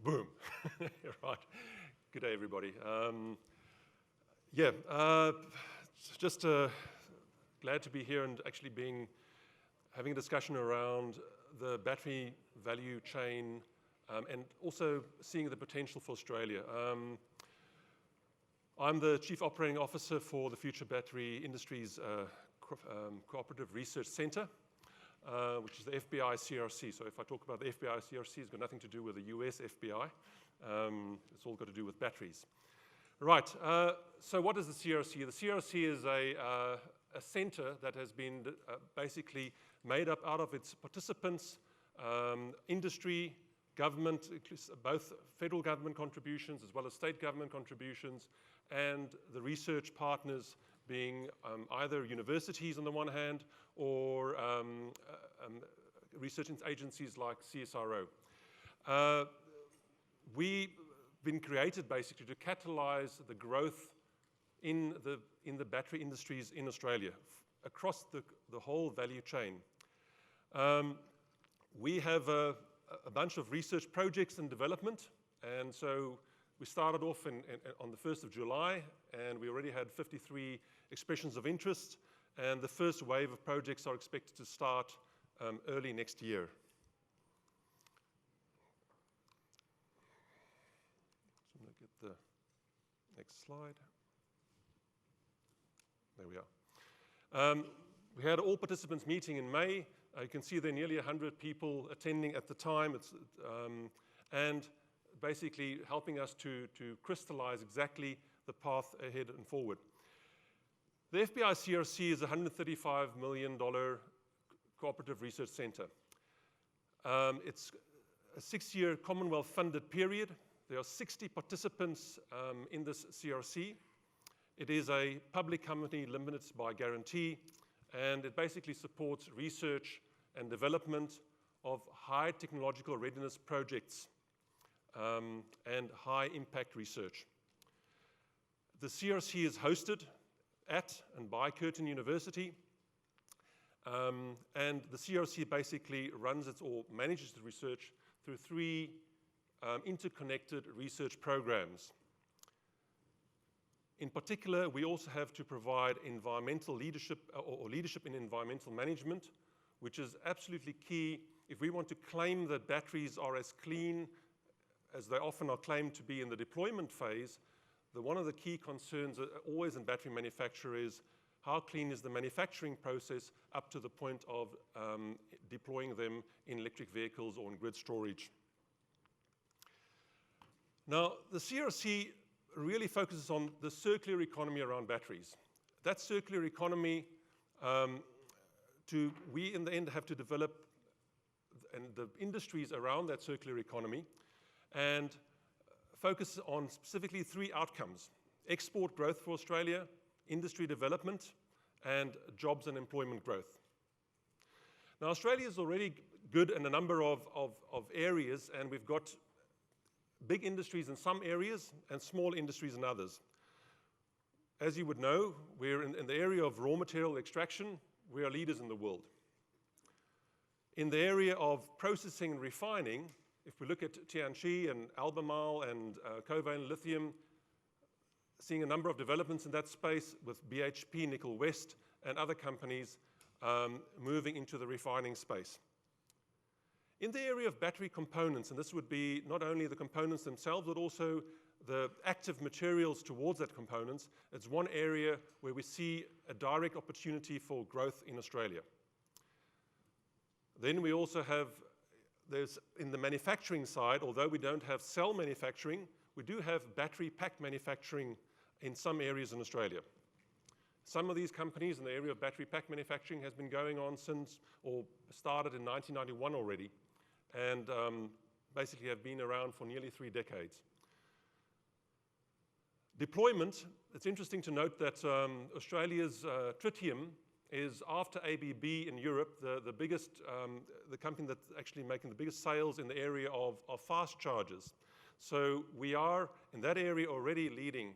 boom. Right. Good day, everybody. Just glad to be here and actually having a discussion around the battery value chain and also seeing the potential for Australia. I'm the Chief Operating Officer for the Future Battery Industries Cooperative Research Center, which is the FBI CRC. So if I talk about the FBI CRC, it's got nothing to do with the US FBI. It's all got to do with batteries. Right, so what is the CRC? The CRC is a center that has been basically made up out of its participants, industry, government, both federal government contributions as well as state government contributions, and the research partners being either universities on the one hand or research agencies like CSIRO. We've been created basically to catalyze the growth in the battery industries in Australia across the whole value chain. We have a bunch of research projects in development, and so we started off on the 1st of July, and we already had 53 expressions of interest, and the first wave of projects are expected to start early next year. I'm going to get the next slide. There we are. We had all participants meeting in May. You can see there are nearly 100 people attending at the time, and basically helping us to crystallize exactly the path ahead and forward. The FBI CRC is a $135 million cooperative research center. It's a 6-year Commonwealth-funded period. There are 60 participants in this CRC. It is a public company limited by guarantee, and it basically supports research and development of high technological readiness projects and high impact research. The CRC is hosted at and by Curtin University, and the CRC basically runs or manages the research through 3 interconnected research programs. In particular, we also have to provide environmental leadership or leadership in environmental management, which is absolutely key if we want to claim that batteries are as clean as they often are claimed to be in the deployment phase. One of the key concerns always in battery manufacture is how clean is the manufacturing process up to the point of deploying them in electric vehicles or in grid storage. Now, the CRC really focuses on the circular economy around batteries. That circular economy, we in the end have to develop and the industries around that circular economy and focus on specifically 3 outcomes: export growth for Australia, industry development, and jobs and employment growth. Now, Australia is already good in a number of areas, and we've got big industries in some areas and small industries in others. As you would know, we're in the area of raw material extraction, we are leaders in the world. In the area of processing and refining, if we look at Tianqi and Albemarle and covalent lithium, seeing a number of developments in that space with BHP, Nickel West, and other companies moving into the refining space. In the area of battery components, and this would be not only the components themselves, but also the active materials towards that components, it's one area where we see a direct opportunity for growth in Australia. Then we also have, in the manufacturing side, although we don't have cell manufacturing, we do have battery pack manufacturing in some areas in Australia. Some of these companies in the area of battery pack manufacturing has been going on since, or started in 1991 already, and basically have been around for nearly 3 decades. Deployment, it's interesting to note that Australia's Tritium is, after ABB in Europe, the company that's actually making the biggest sales in the area of fast chargers. So we are in that area already leading.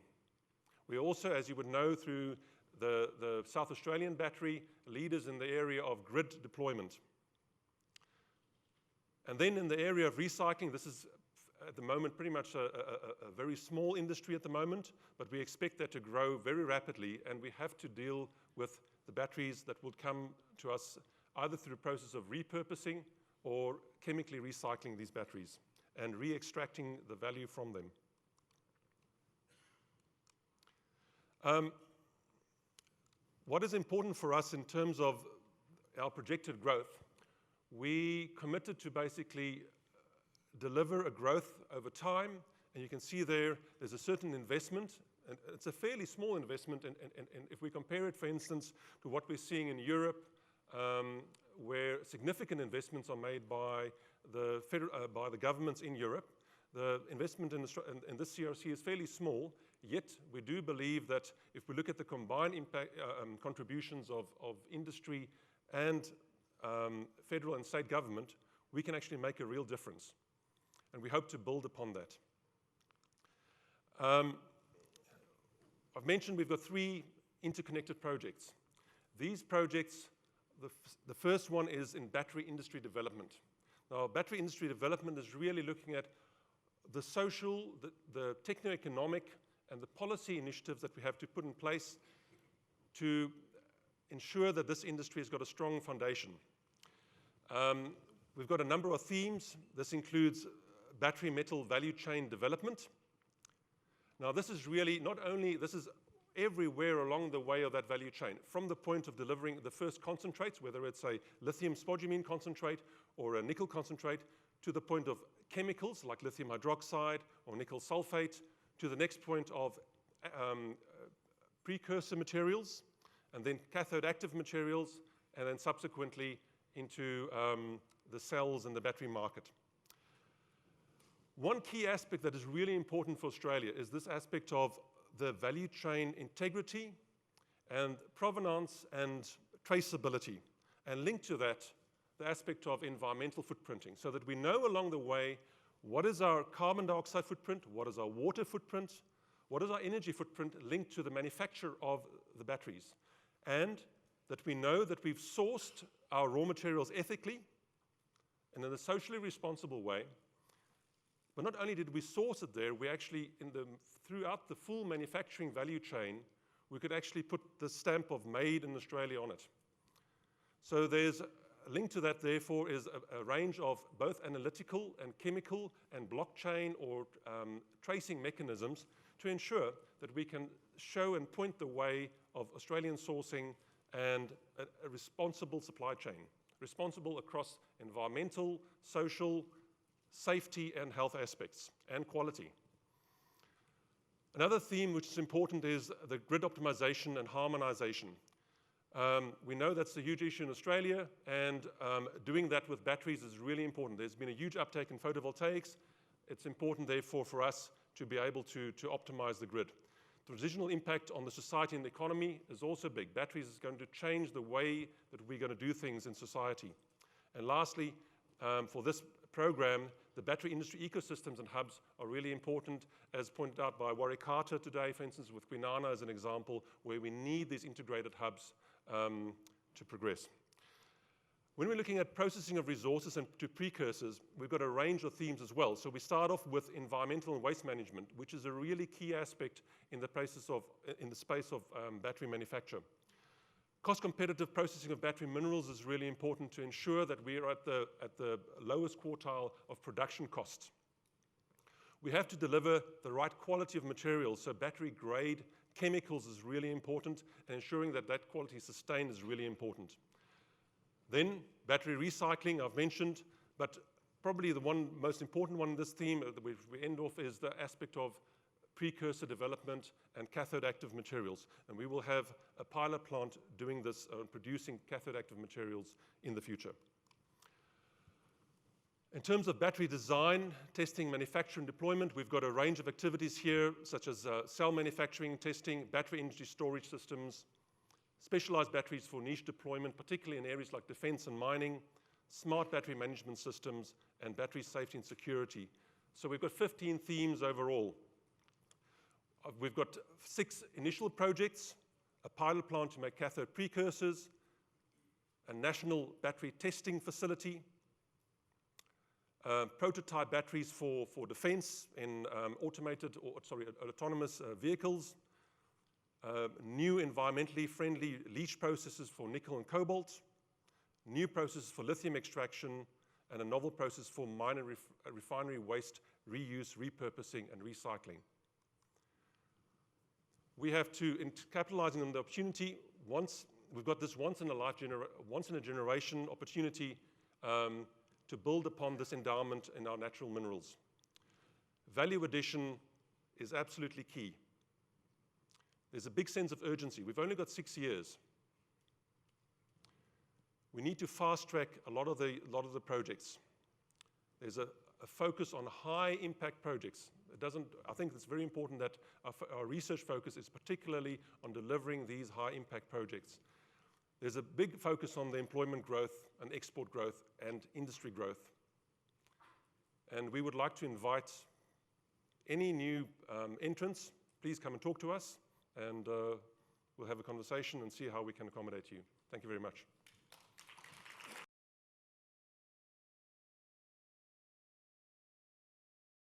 We also, as you would know, through the South Australian battery, leaders in the area of grid deployment. And then in the area of recycling, this is at the moment pretty much a very small industry at the moment, but we expect that to grow very rapidly, and we have to deal with the batteries that will come to us either through the process of repurposing or chemically recycling these batteries and re-extracting the value from them. What is important for us in terms of our projected growth, we committed to basically deliver a growth over time, and you can see there's a certain investment, and it's a fairly small investment, and if we compare it, for instance, to what we're seeing in Europe, where significant investments are made by the governments in Europe, the investment in this CRC is fairly small, yet we do believe that if we look at the combined impact, contributions of industry and federal and state government, we can actually make a real difference. And we hope to build upon that. I've mentioned we've got 3 interconnected projects. These projects, the first one is in battery industry development. Now, battery industry development is really looking at the social, the techno-economic, and the policy initiatives that we have to put in place to ensure that this industry has got a strong foundation. We've got a number of themes. This includes battery metal value chain development. Now, this is really this is everywhere along the way of that value chain, from the point of delivering the first concentrates, whether it's a lithium spodumene concentrate or a nickel concentrate, to the point of chemicals like lithium hydroxide or nickel sulfate, to the next point of precursor materials, and then cathode active materials, and then subsequently into the cells and the battery market. One key aspect that is really important for Australia is this aspect of the value chain integrity and provenance and traceability, and linked to that, the aspect of environmental footprinting, so that we know along the way what is our carbon dioxide footprint, what is our water footprint, what is our energy footprint linked to the manufacture of the batteries, and that we know that we've sourced our raw materials ethically and in a socially responsible way. But not only did we source it there, we actually, throughout the full manufacturing value chain, we could actually put the stamp of made in Australia on it. So there's a link to that, therefore, is a range of both analytical and chemical and blockchain or tracing mechanisms to ensure that we can show and point the way of Australian sourcing and a responsible supply chain, responsible across environmental, social, safety and health aspects, and quality. Another theme which is important is the grid optimization and harmonization. We know that's a huge issue in Australia, and doing that with batteries is really important. There's been a huge uptake in photovoltaics. It's important, therefore, for us to be able to optimize the grid. The residual impact on the society and the economy is also big. Batteries is going to change the way that we're going to do things in society. And lastly, for this program, the battery industry ecosystems and hubs are really important, as pointed out by Warwick Carter today, for instance, with Kwinana as an example, where we need these integrated hubs to progress. When we're looking at processing of resources and to precursors, we've got a range of themes as well. So we start off with environmental and waste management, which is a really key aspect in the space of battery manufacture. Cost competitive processing of battery minerals is really important to ensure that we are at the lowest quartile of production costs. We have to deliver the right quality of materials, so battery grade chemicals is really important, and ensuring that that quality is sustained is really important. Then battery recycling, I've mentioned, but probably the most important one in this theme that we end off is the aspect of precursor development and cathode active materials. And we will have a pilot plant doing this, producing cathode active materials in the future. In terms of battery design, testing, manufacture, and deployment, we've got a range of activities here, such as cell manufacturing, testing, battery energy storage systems, specialized batteries for niche deployment, particularly in areas like defense and mining, smart battery management systems, and battery safety and security. So we've got 15 themes overall. We've got 6 initial projects, a pilot plant to make cathode precursors, a national battery testing facility, prototype batteries for defense in autonomous vehicles, new environmentally friendly leach processes for nickel and cobalt, new processes for lithium extraction, and a novel process for mine and refinery waste reuse, repurposing, and recycling. We have to, in capitalizing on the opportunity, we've got this once in a generation opportunity to build upon this endowment in our natural minerals. Value addition is absolutely key. There's a big sense of urgency. We've only got 6 years. We need to fast track a lot of the projects. There's a focus on high impact projects. I think it's very important that our research focus is particularly on delivering these high impact projects. There's a big focus on the employment growth and export growth and industry growth. And we would like to invite any new entrants, please come and talk to us, and we'll have a conversation and see how we can accommodate you. Thank you very much.